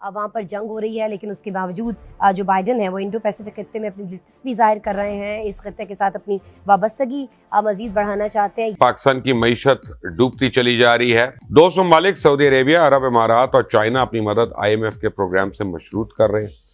वहाँ पर जंग हो रही है, लेकिन उसके बावजूद जो बाइडन है वो इंडो पैसिफिक खत्ते में अपनी दिलचस्पी जाहिर कर रहे हैं, इस खत्ते के साथ अपनी वाबस्तगी मजीद बढ़ाना चाहते हैं। पाकिस्तान की मईशत डूबती चली जा रही है। 2 ममालिक सऊदी अरेबिया, अरब इमारात और चाइना अपनी मदद IMF के प्रोग्राम से मशरूत कर रहे हैं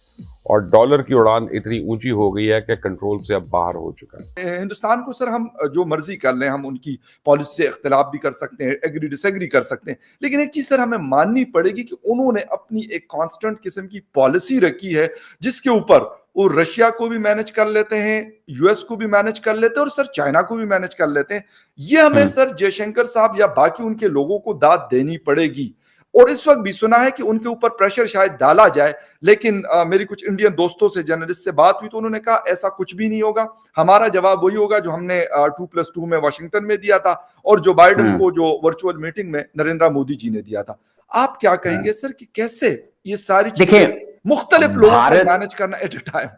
और डॉलर की उड़ान इतनी ऊंची हो गई है कि कंट्रोल से अब बाहर हो चुका है। हिंदुस्तान को सर हम जो मर्जी कर लें, हम उनकी पॉलिसी से इख्तिलाफ भी कर सकते हैं, एग्री डिसएग्री कर सकते हैं, लेकिन एक चीज सर हमें माननी पड़ेगी कि उन्होंने अपनी एक कांस्टेंट किस्म की पॉलिसी रखी है जिसके ऊपर वो रशिया को भी मैनेज कर लेते हैं, US को भी मैनेज कर लेते हैं और सर चाइना को भी मैनेज कर लेते हैं। ये हमें सर जयशंकर साहब या बाकी उनके लोगों को दाद देनी पड़ेगी। और इस वक्त भी सुना है कि उनके ऊपर प्रेशर शायद डाला जाए, लेकिन मेरी कुछ इंडियन दोस्तों से, जर्नलिस्ट से बात हुई तो उन्होंने कहा ऐसा कुछ भी नहीं होगा। हमारा जवाब वही होगा जो हमने 2+2 में वाशिंगटन में दिया था और जो बाइडन को जो वर्चुअल मीटिंग में नरेंद्र मोदी जी ने दिया था। आप क्या कहेंगे सर कि कैसे ये सारी चीजें मुख्तलिफ लोगों को मैनेज करना एट ए टाइम?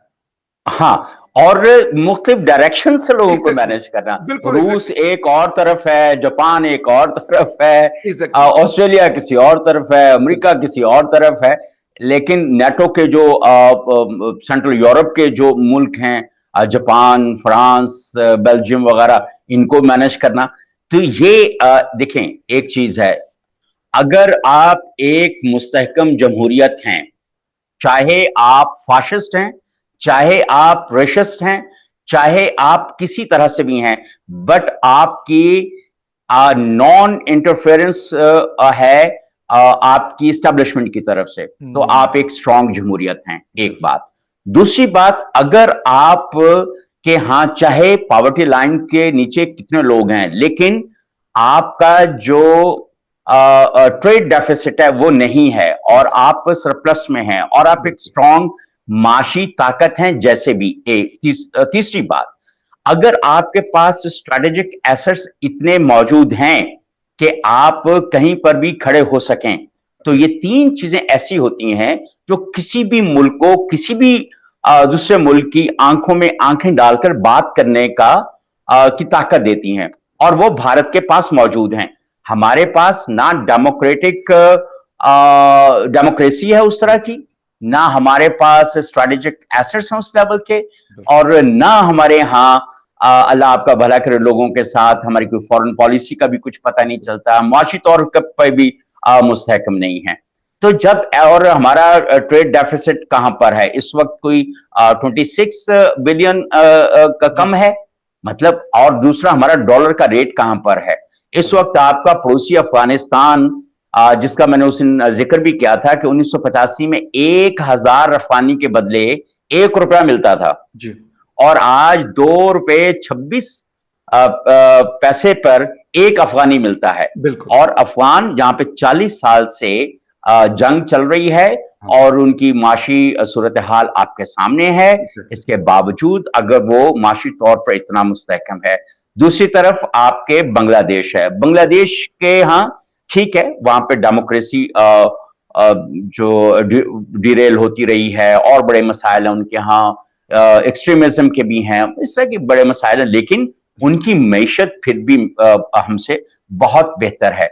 हाँ, और मुख्तलिफ डायरेक्शन से लोगों को मैनेज करना। रूस एक और तरफ है, जापान एक और तरफ है, ऑस्ट्रेलिया किसी और तरफ है, अमेरिका किसी और तरफ है, लेकिन नेटो के जो सेंट्रल यूरोप के जो मुल्क हैं, जापान, फ्रांस, बेल्जियम वगैरह, इनको मैनेज करना। तो ये देखें, एक चीज है, अगर आप एक मुस्तहकम जमहूरियत हैं, चाहे आप फाशिस्ट हैं, चाहे आप रेशिस्ट हैं, चाहे आप किसी तरह से भी हैं, बट आपकी नॉन इंटरफेरेंस है आपकी इस्टेब्लिशमेंट की तरफ से, तो आप एक स्ट्रांग जमहूरियत हैं। एक बात। दूसरी बात, अगर आप के हाँ चाहे पॉवर्टी लाइन के नीचे कितने लोग हैं, लेकिन आपका जो ट्रेड डेफिसिट है वो नहीं है और आप सरप्लस में हैं और आप एक स्ट्रांग माशी ताकत हैं, जैसे भी। तीसरी बात, अगर आपके पास स्ट्रेटेजिक एसेट्स इतने मौजूद हैं कि आप कहीं पर भी खड़े हो सकें, तो ये 3 चीजें ऐसी होती हैं जो किसी भी मुल्क को, किसी भी दूसरे मुल्क की आंखों में आंखें डालकर बात करने की ताकत देती हैं, और वो भारत के पास मौजूद हैं। हमारे पास ना डेमोक्रेसी है उस तरह की, ना हमारे पास स्ट्रेटेजिक एसेट्स हैं उस लेवल के, और ना हमारे यहाँ अल्लाह आपका भला करे लोगों के साथ हमारी कोई फॉरेन पॉलिसी का भी कुछ पता नहीं चलता, माशी तौर पर भी मुस्तहकम नहीं है। तो जब, और हमारा ट्रेड डेफिसिट कहां पर है इस वक्त, कोई 26 बिलियन का कम है, मतलब। और दूसरा, हमारा डॉलर का रेट कहां पर है इस वक्त? आपका पड़ोसी अफगानिस्तान, जिसका मैंने उस दिन जिक्र भी किया था कि 1985 में 1000 अफगानी के बदले 1 रुपया मिलता था जी, और आज 2 रुपये 26 पैसे पर 1 अफगानी मिलता है। और अफगान जहां पे 40 साल से जंग चल रही है और उनकी माशी सूरत हाल आपके सामने है, इसके बावजूद अगर वो माशी तौर पर इतना मुस्तहकम है। दूसरी तरफ आपके बांग्लादेश है, बांग्लादेश के यहाँ ठीक है, वहां पे डेमोक्रेसी जो डिरेल होती रही है और बड़े मसाइल हैं उनके यहाँ, एक्सट्रीमिज्म के भी हैं, इस तरह के बड़े मसाइल हैं, लेकिन उनकी मईशत फिर भी हमसे बहुत बेहतर है।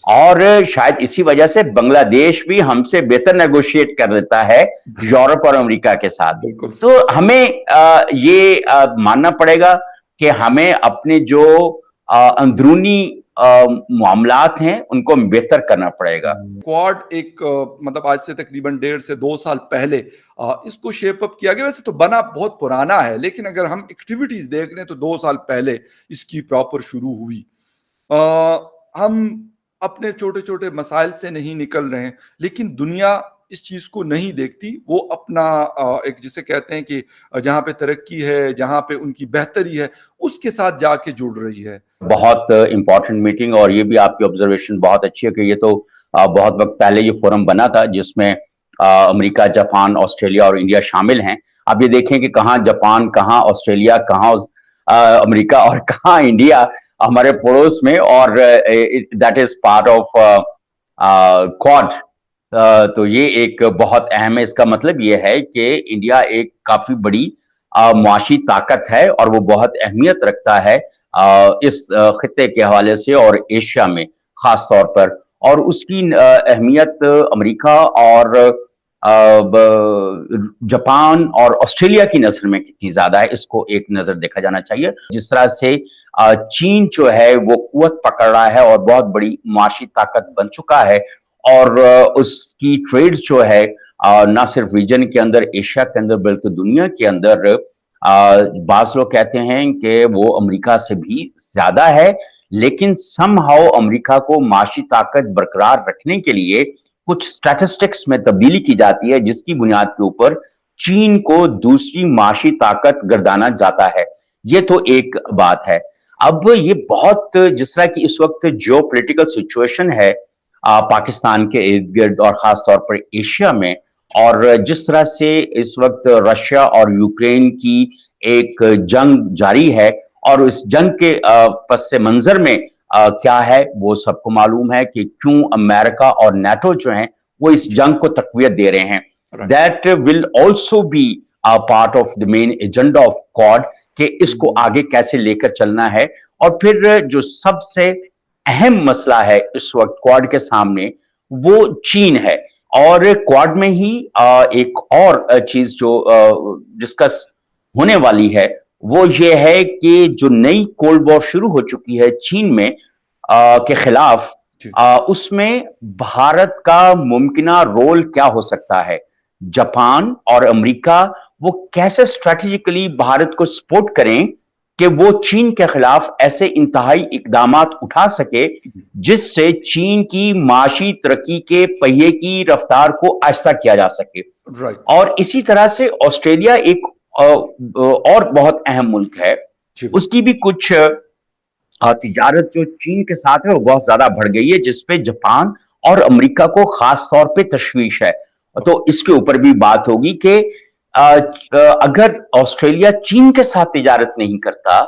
और शायद इसी वजह से बांग्लादेश भी हमसे बेहतर नेगोशिएट कर लेता है यूरोप और अमेरिका के साथ। तो हमें ये मानना पड़ेगा कि हमें अपने जो अंदरूनी मामलात हैं उनको बेहतर करना पड़ेगा। क्वाड एक मतलब आज से तकरीबन 1.5 से 2 साल पहले इसको शेप अप किया गया। वैसे तो बना बहुत पुराना है, लेकिन अगर हम एक्टिविटीज देख लें तो 2 साल पहले इसकी प्रॉपर शुरू हुई। हम अपने छोटे छोटे मसाइल से नहीं निकल रहे हैं, लेकिन दुनिया इस चीज को नहीं देखती। वो अपना एक जिसे कहते हैं कि जहां पे तरक्की है, जहां पे उनकी बेहतरी है, उसके साथ जाके जुड़ रही है। बहुत इंपॉर्टेंट मीटिंग, और ये भी आपकी ऑब्जर्वेशन बहुत अच्छी है कि ये तो बहुत वक्त पहले ये फोरम बना था जिसमें अमेरिका, जापान, ऑस्ट्रेलिया और इंडिया शामिल हैं। अब ये देखें कि कहाँ जापान, कहाँ ऑस्ट्रेलिया, कहाँ अमेरिका और कहाँ इंडिया हमारे पड़ोस में, और that is part of quad. तो ये एक बहुत अहम है। इसका मतलब ये है कि इंडिया एक काफी बड़ी मुआशी ताकत है और वो बहुत अहमियत रखता है इस खित्ते के हवाले से और एशिया में खास तौर पर, और उसकी अहमियत अमेरिका और जापान और ऑस्ट्रेलिया की नजर में कितनी ज्यादा है, इसको एक नजर देखा जाना चाहिए। जिस तरह से चीन जो है वो कुवत पकड़ रहा है और बहुत बड़ी माशी ताकत बन चुका है, और उसकी ट्रेड जो है ना सिर्फ रीजन के अंदर, एशिया के अंदर, बल्कि दुनिया के अंदर बाज लोग कहते हैं कि वो अमेरिका से भी ज्यादा है। लेकिन समहाउ अमेरिका को माशी ताकत बरकरार रखने के लिए कुछ स्टैटिस्टिक्स में तब्दीली की जाती है, जिसकी बुनियाद के ऊपर चीन को दूसरी माशी ताकत गर्दाना जाता है। ये तो एक बात है। अब ये बहुत, जिस तरह की इस वक्त जियो पॉलिटिकल सिचुएशन है पाकिस्तान के इर्द गिर्द और खास तौर पर एशिया में, और जिस तरह से इस वक्त रशिया और यूक्रेन की एक जंग जारी है, और इस जंग के पस मंजर में क्या है वो सबको मालूम है कि क्यों अमेरिका और नाटो जो हैं वो इस जंग को तकवीत दे रहे हैं। That will also be part of the main agenda of quad, कि इसको आगे कैसे लेकर चलना है। और फिर जो सबसे अहम मसला है इस वक्त क्वाड के सामने वो चीन है, और क्वाड में ही एक और चीज जो डिस्कस होने वाली है वो ये है कि जो नई कोल्ड वॉर शुरू हो चुकी है चीन में के खिलाफ, उसमें भारत का मुमकिना रोल क्या हो सकता है। जापान और अमेरिका वो कैसे स्ट्रेटेजिकली भारत को सपोर्ट करें कि वो चीन के खिलाफ ऐसे इंतहाई इकदामात उठा सके जिससे चीन की माशी तरक्की के पहिए की रफ्तार को आहिस्ता किया जा सके। और इसी तरह से ऑस्ट्रेलिया एक और बहुत अहम मुल्क है, उसकी भी कुछ तिजारत जो चीन के साथ है वो बहुत ज्यादा बढ़ गई है, जिसपे जापान और अमेरिका को खास तौर पे तशवीश है। तो इसके ऊपर भी बात होगी कि अगर ऑस्ट्रेलिया चीन के साथ तिजारत नहीं करता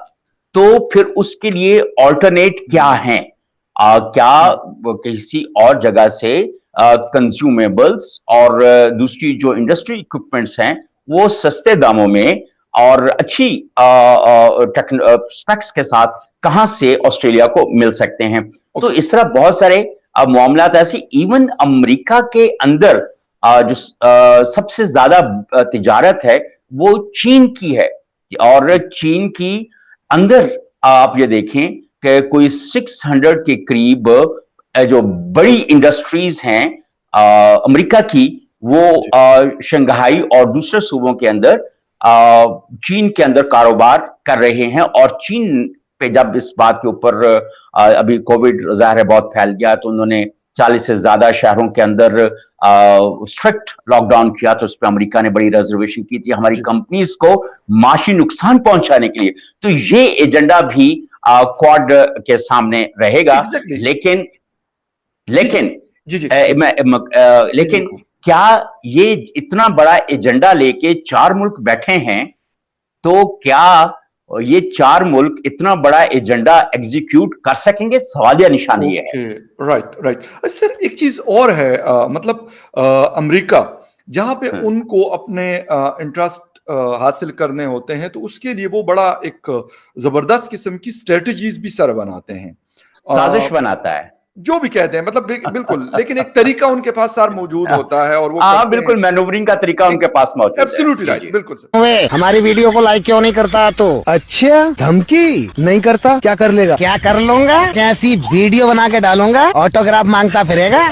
तो फिर उसके लिए ऑल्टरनेट क्या है, क्या किसी और जगह से कंज्यूमेबल्स और दूसरी जो इंडस्ट्री इक्विपमेंट्स हैं वो सस्ते दामों में और अच्छी स्पेक्स के साथ कहां से ऑस्ट्रेलिया को मिल सकते हैं। तो इस तरह बहुत सारे मामला ऐसे, इवन अमेरिका के अंदर जो सबसे ज्यादा तिजारत है वो चीन की है, और चीन की अंदर आप ये देखें कि कोई 600 के करीब जो बड़ी इंडस्ट्रीज हैं अमेरिका की, वो शंघाई और दूसरे सूबों के अंदर चीन के अंदर कारोबार कर रहे हैं। और चीन पे जब इस बात के ऊपर अभी कोविड ज़ाहिर है बहुत फैल गया, तो उन्होंने 40 से ज्यादा शहरों के अंदर स्ट्रिक्ट लॉकडाउन किया, तो उस पर अमेरिका ने बड़ी रिजर्वेशन की थी हमारी कंपनीज को माशी नुकसान पहुंचाने के लिए। तो ये एजेंडा भी क्वाड के सामने रहेगा। लेकिन क्या ये इतना बड़ा एजेंडा लेके 4 मुल्क बैठे हैं, तो क्या ये 4 मुल्क इतना बड़ा एजेंडा एग्जीक्यूट कर सकेंगे? सवालिया निशान ये है। राइट सर, एक चीज और है, मतलब अमेरिका जहां पे उनको अपने इंटरेस्ट हासिल करने होते हैं, तो उसके लिए वो बड़ा एक जबरदस्त किस्म की स्ट्रेटजीज भी सर बनाते हैं, साजिश बनाता है, जो भी कहते हैं, मतलब बिल्कुल। लेकिन एक तरीका उनके पास सर मौजूद होता है, और वो बिल्कुल मैनूवरिंग का तरीका उनके पास मौजूद है। एब्सोल्युटली राइट, बिल्कुल सर। हमारी वीडियो को लाइक क्यों नहीं करता? तो अच्छा, धमकी नहीं करता, क्या कर लेगा? क्या कर लूंगा? जैसी वीडियो बना के डालूंगा, ऑटोग्राफ मांगता फिरेगा।